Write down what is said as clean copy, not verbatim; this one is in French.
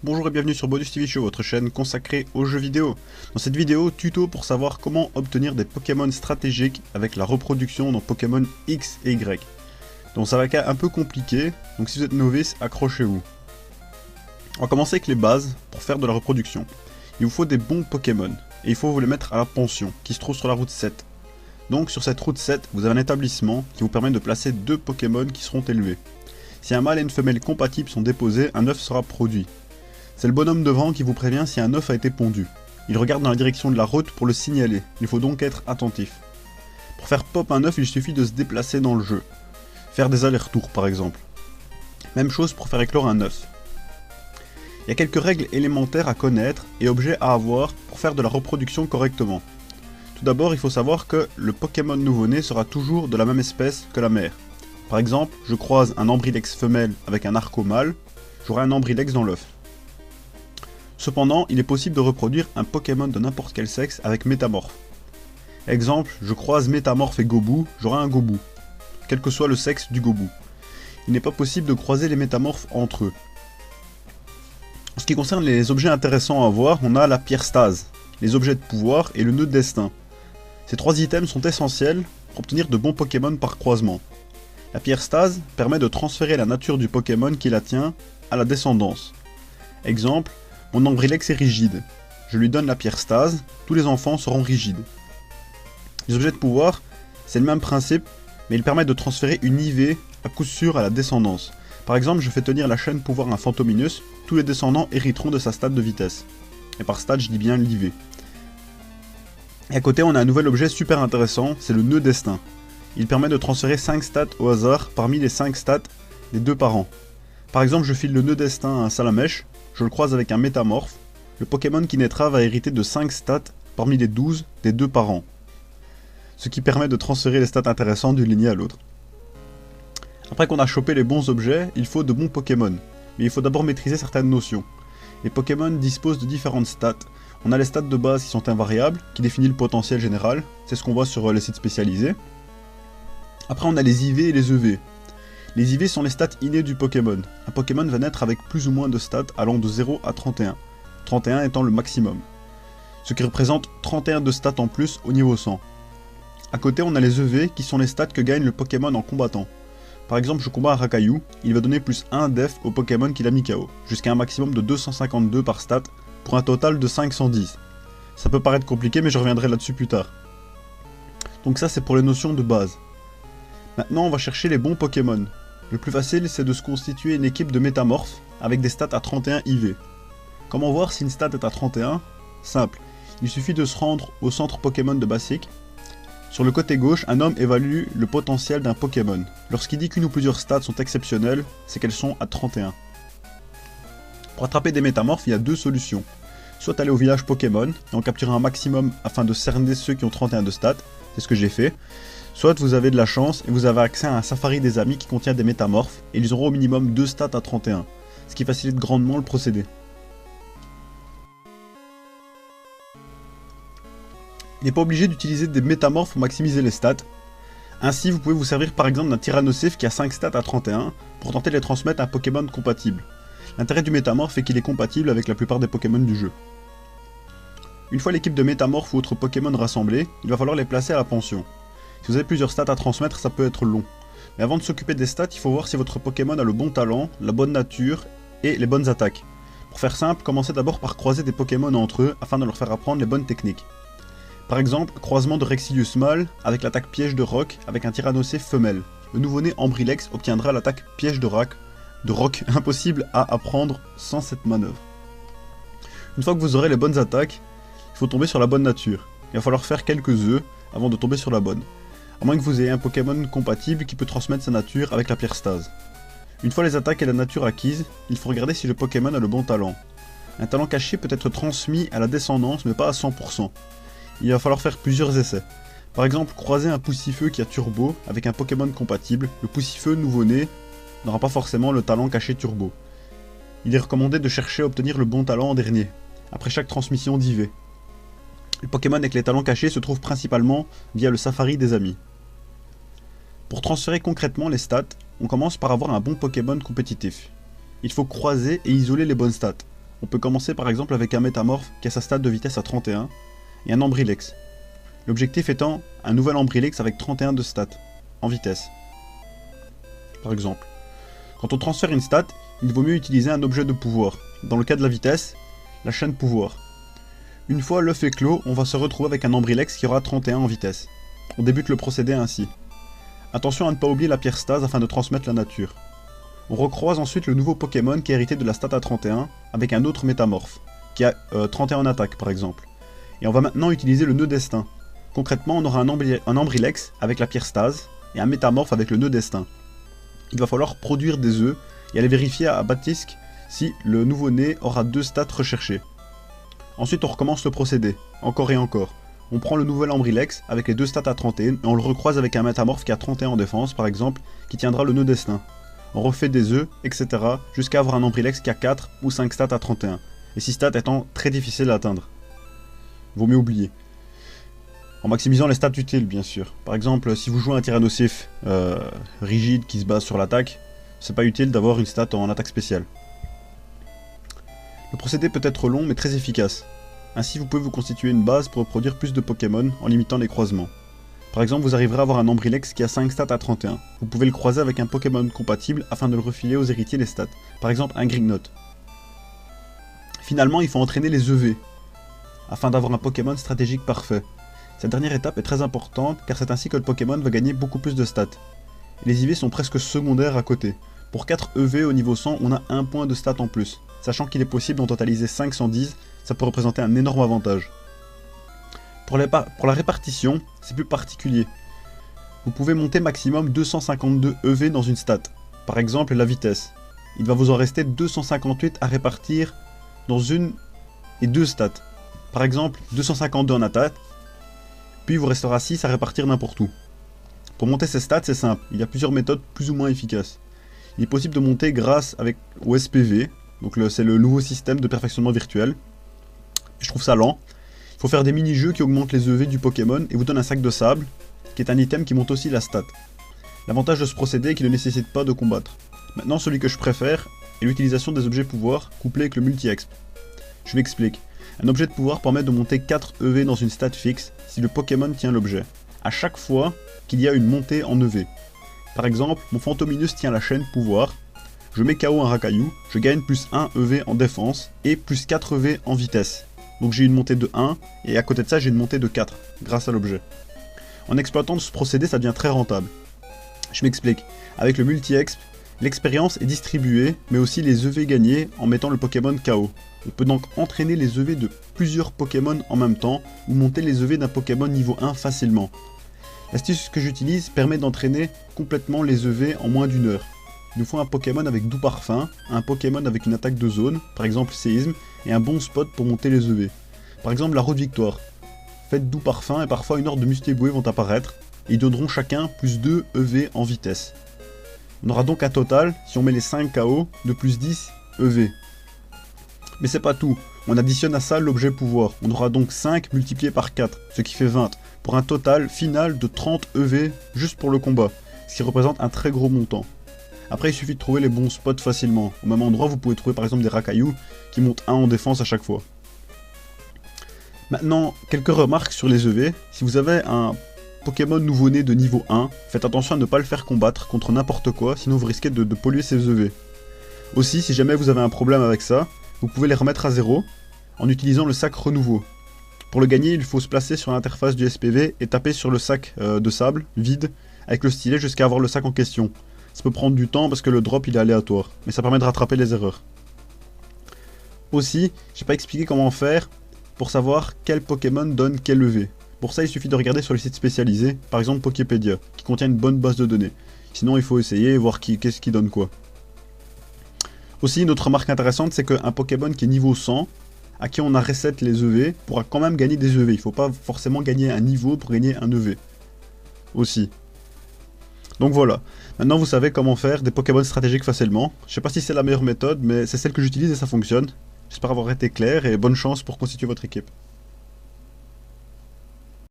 Bonjour et bienvenue sur Bonus TV Show, votre chaîne consacrée aux jeux vidéo. Dans cette vidéo, tuto pour savoir comment obtenir des Pokémon stratégiques avec la reproduction dans Pokémon X et Y. Donc ça va être un peu compliqué, donc si vous êtes novice, accrochez-vous. On va commencer avec les bases pour faire de la reproduction. Il vous faut des bons Pokémon, et il faut vous les mettre à la pension, qui se trouve sur la route 7. Donc sur cette route 7, vous avez un établissement qui vous permet de placer deux Pokémon qui seront élevés. Si un mâle et une femelle compatibles sont déposés, un œuf sera produit. C'est le bonhomme devant qui vous prévient si un œuf a été pondu. Il regarde dans la direction de la route pour le signaler, il faut donc être attentif. Pour faire pop un œuf, il suffit de se déplacer dans le jeu. Faire des allers-retours par exemple. Même chose pour faire éclore un œuf. Il y a quelques règles élémentaires à connaître et objets à avoir pour faire de la reproduction correctement. Tout d'abord, il faut savoir que le Pokémon nouveau-né sera toujours de la même espèce que la mère. Par exemple, je croise un Ambrilex femelle avec un Arco mâle, j'aurai un Ambrilex dans l'œuf. Cependant, il est possible de reproduire un Pokémon de n'importe quel sexe avec Métamorphe. Exemple, je croise Métamorphe et Gobu, j'aurai un Gobu, quel que soit le sexe du Gobu. Il n'est pas possible de croiser les métamorphes entre eux. En ce qui concerne les objets intéressants à avoir, on a la pierre stase, les objets de pouvoir et le nœud de destin. Ces trois items sont essentiels pour obtenir de bons Pokémon par croisement. La pierre stase permet de transférer la nature du Pokémon qui la tient à la descendance. Exemple, mon Ambrilex est rigide. Je lui donne la pierre stase, tous les enfants seront rigides. Les objets de pouvoir, c'est le même principe, mais ils permettent de transférer une IV à coup sûr à la descendance. Par exemple, je fais tenir la chaîne pouvoir à un Fantominus, tous les descendants hériteront de sa stat de vitesse. Et par stat, je dis bien l'IV. Et à côté, on a un nouvel objet super intéressant, c'est le nœud destin. Il permet de transférer 5 stats au hasard parmi les 5 stats des deux parents. Par exemple, je file le nœud destin à un Salamèche, je le croise avec un Métamorphe, le Pokémon qui naîtra va hériter de 5 stats parmi les 12 des deux parents. Ce qui permet de transférer les stats intéressants d'une lignée à l'autre. Après qu'on a chopé les bons objets, il faut de bons Pokémon. Mais il faut d'abord maîtriser certaines notions. Les Pokémon disposent de différentes stats. On a les stats de base qui sont invariables, qui définissent le potentiel général, c'est ce qu'on voit sur les sites spécialisés. Après on a les IV et les EV. Les IV sont les stats innés du Pokémon. Un Pokémon va naître avec plus ou moins de stats allant de 0 à 31. 31 étant le maximum. Ce qui représente 31 de stats en plus au niveau 100. A côté on a les EV qui sont les stats que gagne le Pokémon en combattant. Par exemple je combats un Rakayu, il va donner plus 1 def au Pokémon qu'il a mis KO, jusqu'à un maximum de 252 par stat, pour un total de 510. Ça peut paraître compliqué mais je reviendrai là-dessus plus tard. Donc ça c'est pour les notions de base. Maintenant on va chercher les bons Pokémon. Le plus facile c'est de se constituer une équipe de métamorphes avec des stats à 31 IV. Comment voir si une stat est à 31? Simple, il suffit de se rendre au centre Pokémon de Basic. Sur le côté gauche, un homme évalue le potentiel d'un Pokémon. Lorsqu'il dit qu'une ou plusieurs stats sont exceptionnelles, c'est qu'elles sont à 31. Pour attraper des métamorphes, il y a deux solutions. Soit aller au village Pokémon et en capturer un maximum afin de cerner ceux qui ont 31 de stats, c'est ce que j'ai fait. Soit vous avez de la chance et vous avez accès à un safari des amis qui contient des métamorphes et ils auront au minimum 2 stats à 31, ce qui facilite grandement le procédé. Il n'est pas obligé d'utiliser des métamorphes pour maximiser les stats. Ainsi, vous pouvez vous servir par exemple d'un Tyrannosif qui a 5 stats à 31 pour tenter de les transmettre à un Pokémon compatible. L'intérêt du métamorphe est qu'il est compatible avec la plupart des Pokémon du jeu. Une fois l'équipe de métamorphes ou autres Pokémon rassemblés, il va falloir les placer à la pension. Si vous avez plusieurs stats à transmettre, ça peut être long. Mais avant de s'occuper des stats, il faut voir si votre Pokémon a le bon talent, la bonne nature et les bonnes attaques. Pour faire simple, commencez d'abord par croiser des Pokémon entre eux afin de leur faire apprendre les bonnes techniques. Par exemple, croisement de Rexilius mâle avec l'attaque piège de roc avec un Tyrannosif femelle. Le nouveau-né Ambrilex obtiendra l'attaque piège de roc impossible à apprendre sans cette manœuvre. Une fois que vous aurez les bonnes attaques, il faut tomber sur la bonne nature. Il va falloir faire quelques œufs avant de tomber sur la bonne. À moins que vous ayez un Pokémon compatible qui peut transmettre sa nature avec la pierre stase. Une fois les attaques et la nature acquises, il faut regarder si le Pokémon a le bon talent. Un talent caché peut être transmis à la descendance mais pas à 100%. Il va falloir faire plusieurs essais. Par exemple, croiser un Poussifeu qui a Turbo avec un Pokémon compatible, le Poussifeu nouveau-né n'aura pas forcément le talent caché Turbo. Il est recommandé de chercher à obtenir le bon talent en dernier, après chaque transmission d'IV. Le Pokémon avec les talents cachés se trouve principalement via le safari des amis. Pour transférer concrètement les stats, on commence par avoir un bon Pokémon compétitif. Il faut croiser et isoler les bonnes stats. On peut commencer par exemple avec un métamorphe qui a sa stat de vitesse à 31 et un Ambrilex. L'objectif étant un nouvel Ambrilex avec 31 de stats en vitesse. Par exemple. Quand on transfère une stat, il vaut mieux utiliser un objet de pouvoir. Dans le cas de la vitesse, la chaîne pouvoir. Une fois l'œuf est clos, on va se retrouver avec un Ambrilex qui aura 31 en vitesse. On débute le procédé ainsi. Attention à ne pas oublier la pierre stase afin de transmettre la nature. On recroise ensuite le nouveau Pokémon qui est hérité de la stat à 31 avec un autre métamorphe, qui a 31 en attaque par exemple. Et on va maintenant utiliser le nœud destin. Concrètement, on aura un Ambrilex avec la pierre stase et un métamorphe avec le nœud destin. Il va falloir produire des œufs et aller vérifier à Batisque si le nouveau-né aura 2 stats recherchées. Ensuite on recommence le procédé, encore et encore. On prend le nouvel Ambrilex avec les 2 stats à 31 et on le recroise avec un métamorphe qui a 31 en défense par exemple, qui tiendra le nœud destin. On refait des œufs, etc. jusqu'à avoir un Ambrilex qui a 4 ou 5 stats à 31. Et 6 stats étant très difficiles à atteindre. Vaut mieux oublier. En maximisant les stats utiles bien sûr. Par exemple, si vous jouez un tyrannosif rigide qui se base sur l'attaque, c'est pas utile d'avoir une stat en attaque spéciale. Le procédé peut être long mais très efficace. Ainsi vous pouvez vous constituer une base pour produire plus de Pokémon en limitant les croisements. Par exemple, vous arriverez à avoir un Ambrilex qui a 5 stats à 31. Vous pouvez le croiser avec un Pokémon compatible afin de le refiler aux héritiers les stats. Par exemple un Grignot. Finalement, il faut entraîner les EV afin d'avoir un Pokémon stratégique parfait. Cette dernière étape est très importante car c'est ainsi que le Pokémon va gagner beaucoup plus de stats. Les IV sont presque secondaires à côté. Pour 4 EV au niveau 100, on a 1 point de stats en plus. Sachant qu'il est possible d'en totaliser 510, ça peut représenter un énorme avantage. Pour la répartition, c'est plus particulier. Vous pouvez monter maximum 252 EV dans une stat. Par exemple la vitesse. Il va vous en rester 258 à répartir dans une et 2 stats. Par exemple 252 en attaque, puis il vous restera 6 à répartir n'importe où. Pour monter ces stats, c'est simple, il y a plusieurs méthodes plus ou moins efficaces. Il est possible de monter grâce au SPV, donc c'est le nouveau système de perfectionnement virtuel. Je trouve ça lent. Il faut faire des mini-jeux qui augmentent les EV du Pokémon et vous donnent un sac de sable, qui est un item qui monte aussi la stat. L'avantage de ce procédé est qu'il ne nécessite pas de combattre. Maintenant, celui que je préfère est l'utilisation des objets pouvoirs couplés avec le multi-exp. Je m'explique. Un objet de pouvoir permet de monter 4 EV dans une stat fixe si le Pokémon tient l'objet, à chaque fois qu'il y a une montée en EV. Par exemple, mon Fantominus tient la chaîne pouvoir, je mets KO un Rakaillou, je gagne plus 1 EV en défense et plus 4 EV en vitesse. Donc j'ai une montée de 1 et à côté de ça j'ai une montée de 4 grâce à l'objet. En exploitant ce procédé ça devient très rentable. Je m'explique. Avec le multi-exp, l'expérience est distribuée mais aussi les EV gagnés en mettant le Pokémon KO. On peut donc entraîner les EV de plusieurs Pokémon en même temps ou monter les EV d'un Pokémon niveau 1 facilement. L'astuce que j'utilise permet d'entraîner complètement les EV en moins d'1 heure. Il nous faut un Pokémon avec doux parfum, un Pokémon avec une attaque de zone, par exemple séisme, et un bon spot pour monter les EV. Par exemple la route victoire. Faites doux parfum et parfois une horde de Mustébué vont apparaître, et ils donneront chacun plus 2 EV en vitesse. On aura donc un total, si on met les 5 KO, de plus 10 EV. Mais c'est pas tout, on additionne à ça l'objet pouvoir, on aura donc 5 multiplié par 4, ce qui fait 20, pour un total final de 30 EV juste pour le combat, ce qui représente un très gros montant. Après il suffit de trouver les bons spots facilement, au même endroit vous pouvez trouver par exemple des Rakaillou qui montent 1 en défense à chaque fois. Maintenant, quelques remarques sur les EV, si vous avez un Pokémon nouveau-né de niveau 1, faites attention à ne pas le faire combattre contre n'importe quoi, sinon vous risquez de polluer ses EV. Aussi, si jamais vous avez un problème avec ça, vous pouvez les remettre à 0 en utilisant le sac renouveau. Pour le gagner, il faut se placer sur l'interface du SPV et taper sur le sac de sable vide avec le stylet jusqu'à avoir le sac en question. Ça peut prendre du temps parce que le drop il est aléatoire, mais ça permet de rattraper les erreurs. Aussi, j'ai pas expliqué comment faire pour savoir quel Pokémon donne quel EV. Pour ça, il suffit de regarder sur les sites spécialisés, par exemple Poképédia, qui contient une bonne base de données. Sinon, il faut essayer et voir qu'est-ce qui donne quoi. Aussi, une autre remarque intéressante, c'est qu'un Pokémon qui est niveau 100, à qui on a reset les EV, pourra quand même gagner des EV. Il ne faut pas forcément gagner un niveau pour gagner un EV. Aussi. Donc voilà. Maintenant, vous savez comment faire des Pokémon stratégiques facilement. Je sais pas si c'est la meilleure méthode, mais c'est celle que j'utilise et ça fonctionne. J'espère avoir été clair et bonne chance pour constituer votre équipe.